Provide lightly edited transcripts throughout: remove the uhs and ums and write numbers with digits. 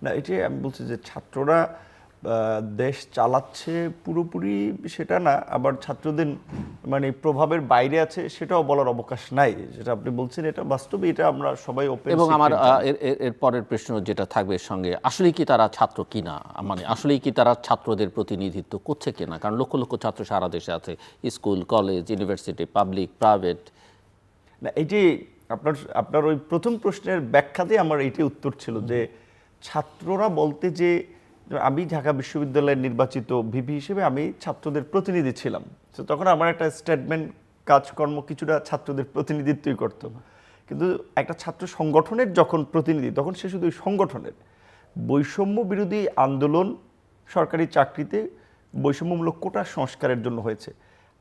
না, এটি আমি বলছি যে ছাত্ররা দেশ চালাচ্ছে পুরোপুরি সেটা না, আবার ছাত্রদের মানে প্রভাবের বাইরে আছে সেটাও বলার অবকাশ নাই। যেটা আপনি বলছেন এটা বাস্তবে, এটা আমরা সবাই ওপেন। এবং আমার এর পরের প্রশ্ন যেটা থাকবে এর সঙ্গে, আসলেই কি তারা ছাত্র কিনা, মানে আসলেই কি তারা ছাত্রদের প্রতিনিধিত্ব করছে কিনা? কারণ লক্ষ লক্ষ ছাত্র সারা দেশে আছে, school, college, university, public, private. না, এইটি আপনার ওই প্রথম প্রশ্নের ব্যাখ্যাতে আমার এইটি উত্তর ছিল যে ছাত্ররা বলতে যে আমি ঢাকা বিশ্ববিদ্যালয়ের নির্বাচিত ভিপি হিসেবে আমি ছাত্রদের প্রতিনিধি ছিলাম, তো তখন আমার একটা স্টেটমেন্ট কাজকর্ম কিছুটা ছাত্রদের প্রতিনিধিত্বই করত। কিন্তু একটা ছাত্র সংগঠনের যখন প্রতিনিধি, তখন সে শুধু সংগঠনের বৈষম্য বিরোধী আন্দোলন সরকারি চাকরিতে বৈষম্যমূলক কোটা সংস্কারের জন্য হয়েছে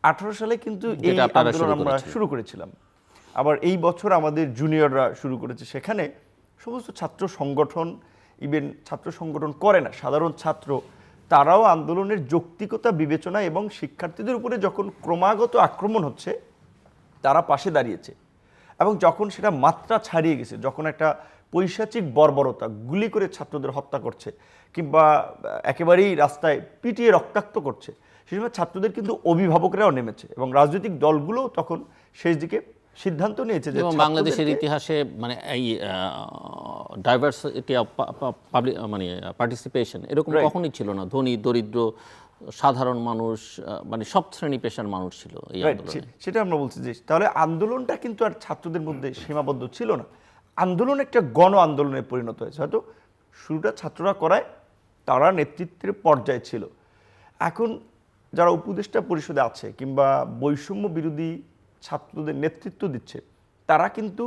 18 সালে, কিন্তু এই আন্দোলন আমরা শুরু করেছিলাম। আবার এই বছর আমাদের জুনিয়ররা শুরু করেছে। সেখানে সমস্ত ছাত্র সংগঠন, ইভেন ছাত্র সংগঠন করে না, সাধারণ ছাত্র, তারাও আন্দোলনের যৌক্তিকতা বিবেচনা এবং শিক্ষার্থীদের উপরে যখন ক্রমাগত আক্রমণ হচ্ছে তারা পাশে দাঁড়িয়েছে। এবং যখন সেটা মাত্রা ছাড়িয়ে গেছে, যখন একটা পৈশাচিক বর্বরতা গুলি করে ছাত্রদের হত্যা করছে কিংবা একেবারেই রাস্তায় পিটিয়ে রক্তাক্ত করছে, সেই সময় ছাত্রদের কিন্তু অভিভাবকরাও নেমেছে এবং রাজনৈতিক দলগুলোও তখন শেষ দিকে সিদ্ধান্ত নিয়েছে যে বাংলাদেশের ইতিহাসে মানে এই ডাইভার্সিটি অফ পাবলিক মানে পার্টিসিপেশন এরকম কখনোই ছিল না। ধনী দরিদ্র সাধারণ মানুষ, মানে সব শ্রেণী পেশার মানুষ ছিল এই আন্দোলনে। সেটা আমরা বলছি যে তাহলে আন্দোলনটা কিন্তু আর ছাত্রদের মধ্যে সীমাবদ্ধ ছিল না, আন্দোলন একটা গণ আন্দোলনে পরিণত হয়েছে। হয়তো শুরুটা ছাত্ররা করায়, তারা নেতৃত্বের পর্যায়ে ছিল। এখন যারা উপদেষ্টা পরিষদে আছে কিংবা বৈষম্য বিরোধী ছাত্রদের নেতৃত্ব দিচ্ছে, তারা কিন্তু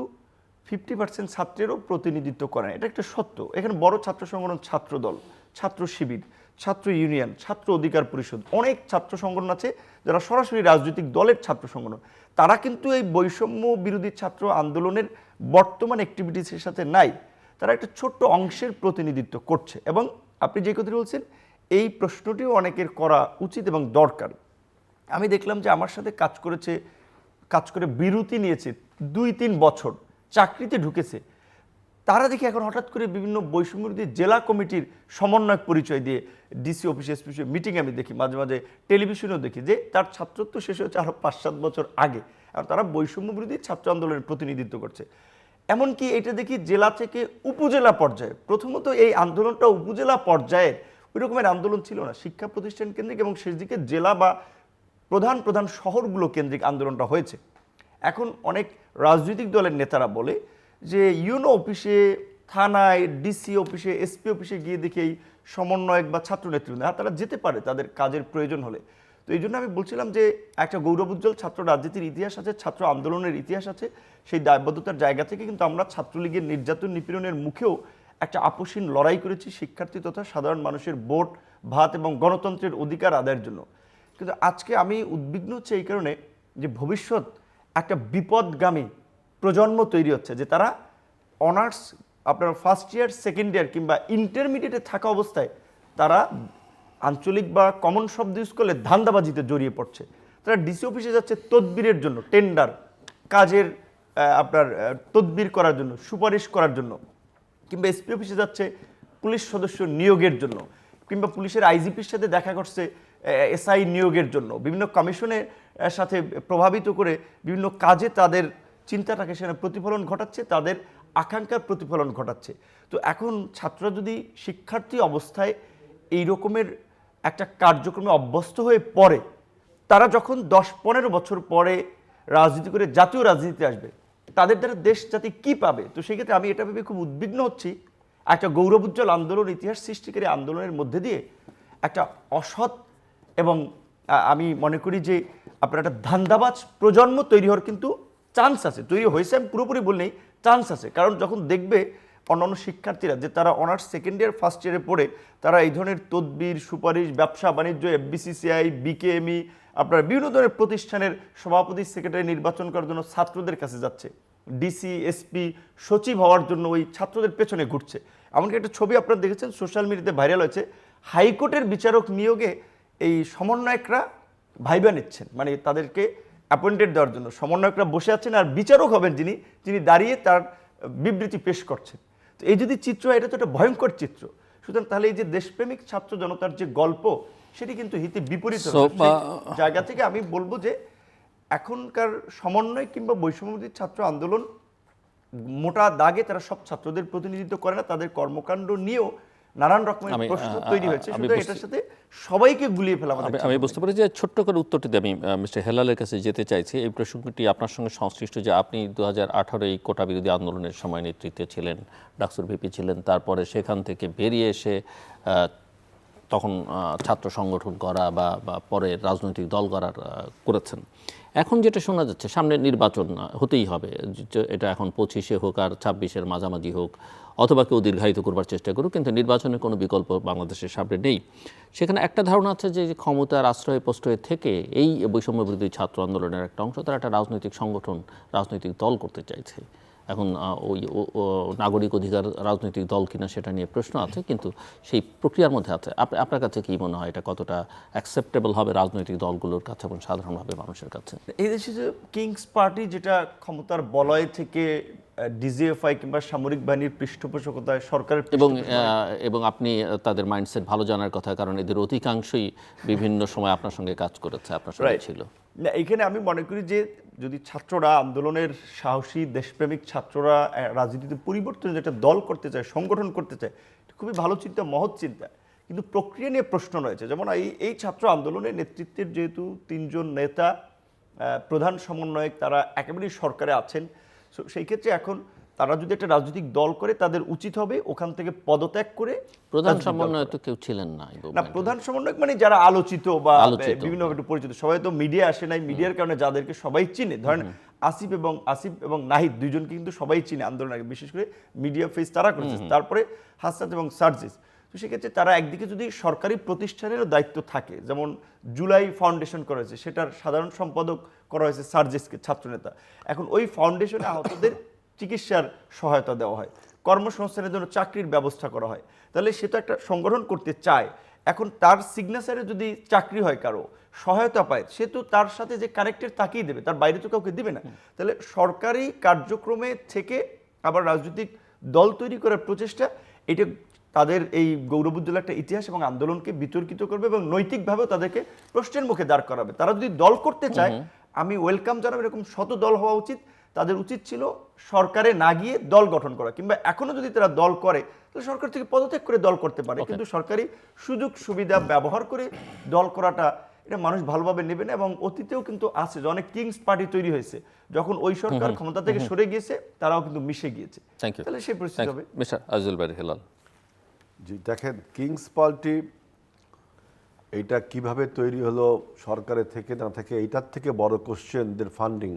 50% ছাত্রেরও প্রতিনিধিত্ব করে। এটা একটা সত্য। এখানে বড় ছাত্র সংগঠন, ছাত্র দল, ছাত্র শিবির, ছাত্র ইউনিয়ন, ছাত্র অধিকার পরিষদ, অনেক ছাত্র সংগঠন আছে যারা সরাসরি রাজনৈতিক দলের ছাত্র সংগঠন। তারা কিন্তু এই বৈষম্য বিরোধী ছাত্র আন্দোলনের বর্তমান অ্যাক্টিভিটিসের সাথে নাই। তারা একটা ছোট্ট অংশের প্রতিনিধিত্ব করছে। এবং আপনি যে কথা বলছেন, এই প্রশ্নটিও অনেকের করা উচিত এবং দরকার। আমি দেখলাম যে আমার সাথে কাজ করে বিরতি নিয়েছে 2-3 বছর, চাকরিতে ঢুকেছে, তারা দেখি এখন হঠাৎ করে বিভিন্ন বৈষম্য বিরোধী জেলা কমিটির সমন্বয়ক পরিচয় দিয়ে ডিসি অফিসে, এসপি মিটিং আমি দেখি, মাঝে মাঝে টেলিভিশনেও দেখি যে তার ছাত্রত্ব শেষ হয়েছে আরও 5-7 বছর আগে, আর তারা বৈষম্য বিরোধী ছাত্র আন্দোলনের প্রতিনিধিত্ব করছে। এমনকি এটা দেখি জেলা থেকে উপজেলা পর্যায়ে। প্রথমত এই আন্দোলনটা উপজেলা পর্যায়ের ওই রকমের আন্দোলন ছিল না, শিক্ষা প্রতিষ্ঠান কেন্দ্রিক, এবং শেষ দিকে জেলা বা প্রধান প্রধান শহরগুলো কেন্দ্রিক আন্দোলনটা হয়েছে। এখন অনেক রাজনৈতিক দলের নেতারা বলে যে ইউনো অফিসে, থানায়, ডিসি অফিসে, এসপি অফিসে গিয়ে দেখে এই সমন্বয়ক বা ছাত্র নেতৃবৃন্দ, তারা যেতে পারে তাদের কাজের প্রয়োজন হলে। তো এই জন্য আমি বলছিলাম যে একটা গৌরবোজ্জ্বল ছাত্র রাজনীতির ইতিহাস আছে, ছাত্র আন্দোলনের ইতিহাস আছে। সেই দায়বদ্ধতার জায়গা থেকে কিন্তু আমরা ছাত্রলীগের নির্যাতন নিপীড়নের মুখেও একটা আপসীন লড়াই করেছি শিক্ষার্থী তথা সাধারণ মানুষের ভোট, ভাত এবং গণতন্ত্রের অধিকার আদায়ের জন্য। কিন্তু আজকে আমি উদ্বিগ্ন হচ্ছে এই কারণে যে ভবিষ্যৎ একটা বিপদগামী প্রজন্ম তৈরি হচ্ছে, যে তারা অনার্স আপনার ফার্স্ট ইয়ার, সেকেন্ড ইয়ার কিংবা ইন্টারমিডিয়েটে থাকা অবস্থায় তারা আঞ্চলিক বা কমন শব্দ ইউজ করলে ধান্দাবাজিতে জড়িয়ে পড়ছে। তারা ডিসি অফিসে যাচ্ছে তদবিরের জন্য, টেন্ডার কাজের আপনার তদবির করার জন্য, সুপারিশ করার জন্য, কিংবা এসপি অফিসে যাচ্ছে পুলিশ সদস্য নিয়োগের জন্য, কিংবা পুলিশের আইজিপির সাথে দেখা করছে এসআই নিয়োগের জন্য, বিভিন্ন কমিশনের সাথে প্রভাবিত করে বিভিন্ন কাজে তাদের চিন্তাটাকে সেখানে প্রতিফলন ঘটাচ্ছে, তাদের আকাঙ্ক্ষার প্রতিফলন ঘটাচ্ছে। তো এখন ছাত্ররা যদি শিক্ষার্থী অবস্থায় এই রকমের একটা কার্যক্রমে অভ্যস্ত হয়ে পড়ে, তারা যখন 10-15 বছর পরে রাজনীতি করে জাতীয় রাজনীতিতে আসবে, তাদের দ্বারা দেশ জাতি কী পাবে? তো সেক্ষেত্রে আমি এটা ভেবে খুব উদ্বিগ্ন হচ্ছি, একটা গৌরবোজ্জ্বল আন্দোলন, ইতিহাস সৃষ্টিকারী আন্দোলনের মধ্যে দিয়ে একটা অসৎ এবং আমি মনে করি যে আপনার একটা ধান্দাবাজ প্রজন্ম তৈরি হওয়ার কিন্তু চান্স আছে, তৈরি হয়েছে, আমি পুরোপুরি বললেই চান্স আছে। কারণ যখন দেখবে অন্যান্য শিক্ষার্থীরা যে তারা অনার্স সেকেন্ড ইয়ার ফার্স্ট ইয়ারে পড়ে তারা এই ধরনের তদবির, সুপারিশ, ব্যবসা বাণিজ্য, এফবিসিসিআই, বিকেএমই, আপনার বিভিন্ন ধরনের প্রতিষ্ঠানের সভাপতি, সেক্রেটারি নির্বাচন করার জন্য ছাত্রদের কাছে যাচ্ছে, ডিসি, এসপি, সচিব হওয়ার জন্য ওই ছাত্রদের পেছনে ঘুরছে। এমনকি একটা ছবি আপনারা দেখেছেন সোশ্যাল মিডিয়াতে ভাইরাল হয়েছে, হাইকোর্টের বিচারক নিয়োগে এই সমন্বয়করা ভাইবা নিচ্ছেন, মানে তাদেরকে অ্যাপয়েন্টেড দেওয়ার জন্য সমন্বয়করা বসে আছেন, আর বিচারক হবেন যিনি দাঁড়িয়ে তার বিবৃতি পেশ করছেন। তো এই যদি চিত্র হয়, এটা তো একটা ভয়ঙ্কর চিত্র। সুতরাং তাহলে এই যে দেশপ্রেমিক ছাত্র জনতার যে গল্প, সেটি কিন্তু হিতে বিপরীত So, হচ্ছে। সেই জায়গা থেকে আমি বলবো যে এখনকার সমন্বয় কিংবা বৈষম্যবিরোধী ছাত্র আন্দোলন মোটা দাগে তারা সব ছাত্রদের প্রতিনিধিত্ব করে না, তাদের কর্মকাণ্ড নিয়েও নানান রকমের প্রশ্ন তৈরি হয়েছে। সুতরাং এটার সাথে সবাইকে গুলিয়ে ফেলা আমাদের আমি বুঝতে পারি যে ছোট্ট করে উত্তরটি দিয়ে আমি মিস্টার হেলালের কাছে যেতে চাইছি। এই প্রসঙ্গটি আপনার সঙ্গে সংশ্লিষ্ট যে আপনি 2018 এই কোটা বিরোধী আন্দোলনের সময় নেতৃত্বে ছিলেন, ডাকসুর ভিপি ছিলেন, তারপরে সেখান থেকে বেরিয়ে এসে তখন ছাত্র সংগঠন করা বা পরে রাজনৈতিক দল করার করেছেন। এখন যেটা শোনা যাচ্ছে, সামনে নির্বাচন হতেই হবে, এটা এখন 25-এ হোক আর 26-এর মাঝামাঝি হোক, অথবা কেউ দীর্ঘায়িত করবার চেষ্টা করুক, কিন্তু নির্বাচনের কোনো বিকল্প বাংলাদেশের সামনে নেই। সেখানে একটা ধারণা আছে যে ক্ষমতার আশ্রয় প্রশ্রয় থেকে এই বৈষম্য বিরোধী ছাত্র আন্দোলনের একটা অংশ তারা একটা রাজনৈতিক সংগঠন, রাজনৈতিক দল করতে চাইছে। এখন ওই নাগরিক অধিকার রাজনৈতিক দল কিনা সেটা নিয়ে প্রশ্ন আছে, কিন্তু সেই প্রক্রিয়ার মধ্যে আছে। আপনার কাছে কি মনে হয় এটা কতটা অ্যাকসেপ্টেবল হবে রাজনৈতিক দলগুলোর কাছে এবং সাধারণভাবে মানুষের কাছে? এই দেশে যে কিংস পার্টি, যেটা ক্ষমতার বলয় থেকে ডিজিএফআই কিংবা সামরিক বাহিনীর পৃষ্ঠপোষকতায় সরকারের এবং আপনি তাদের মাইন্ডসেট ভালো জানার কথা, কারণ এদের অধিকাংশই বিভিন্ন সময় আপনার সঙ্গে কাজ করেছে, আপনার সঙ্গে ছিল। না, এখানে আমি মনে করি যে যদি ছাত্ররা, আন্দোলনের সাহসী দেশপ্রেমিক ছাত্ররা রাজনীতিতে পরিবর্তন যেটা দল করতে চায়, সংগঠন করতে চায়, এটা খুবই ভালো চিন্তা, মহৎ চিন্তা। কিন্তু প্রক্রিয়া নিয়ে প্রশ্ন রয়েছে। যেমন এই ছাত্র আন্দোলনের নেতৃত্বের যেহেতু 3 জন নেতা, প্রধান সমন্বয়ক, তারা একেবারেই সরকারে আছেন। সেই ক্ষেত্রে এখন তারা যদি একটা রাজনৈতিক দল করে, তাদের উচিত হবে ওখান থেকে পদত্যাগ করে। প্রধান সমন্বয়ক তো কেউ ছিলেন না। না, প্রধান সমন্বয়ক মানে যারা আলোচিত বা বিভিন্নভাবে একটু পরিচিত, সবাই তো মিডিয়া আসে নাই, মিডিয়ার কারণে যাদেরকে সবাই চিনে, ধরেন আসিফ এবং নাহিদ দুইজনকে কিন্তু সবাই চিনে আন্দোলন আগে, বিশেষ করে মিডিয়া ফেস তারা করেছে। তারপরে হাসনাত এবং সার্জিস। তো সেক্ষেত্রে তারা একদিকে যদি সরকারি প্রতিষ্ঠানেরও দায়িত্ব থাকে, যেমন জুলাই ফাউন্ডেশন করা হয়েছে, সেটার সাধারণ সম্পাদক করা হয়েছে সার্জিসকে, ছাত্রনেতা। এখন ওই ফাউন্ডেশনে আহতদের চিকিৎসার সহায়তা দেওয়া হয়, কর্মসংস্থানের জন্য চাকরির ব্যবস্থা করা হয়। তাহলে সে তো একটা সংগঠন করতে চায়। এখন তার সিগনেচারে যদি চাকরি হয়, কারো সহায়তা পায়, সে তো তার সাথে যে কানেক্টেড তাকেই দেবে, তার বাইরে তো কাউকে দিবে না। তাহলে সরকারি কার্যক্রমে থেকে আবার রাজনৈতিক দল তৈরি করার প্রচেষ্টা, এটা তাদের এই গৌরবোজ্জ্বল একটা ইতিহাস এবং আন্দোলনকে বিতর্কিত করবে এবং নৈতিকভাবেও তাদেরকে প্রশ্নের মুখে দাঁড় করাবে। তারা যদি দল করতে চায়, আমি ওয়েলকাম জানাবো, এরকম শত দল হওয়া উচিত। তাদের উচিত ছিল সরকারে না গিয়ে দল গঠন করা, কিংবা এখনো যদি তারা দল করে তাহলে সরকার থেকে পদত্যাগ করে দল করতে পারে। কিন্তু সরকারি সুযোগ সুবিধা ব্যবহার করে দল করাটা, এটা মানুষ ভালোভাবে নেবে না। এবং অতীতেও কিন্তু আছে যে অনেক কিংস পার্টি তৈরি হয়েছে, যখন ওই সরকার ক্ষমতা থেকে সরে গিয়েছে, তারাও কিন্তু মিশে গিয়েছে। তাহলে সেই পরিস্থিতি হবে। মিস্টার আজিজুল বারী হেলাল। জি, দেখেন কিংস পার্টি এইটা কিভাবে তৈরি হলো, সরকারের থেকে না থেকে, এইটার থেকে বড় কোশ্চেন দের ফান্ডিং।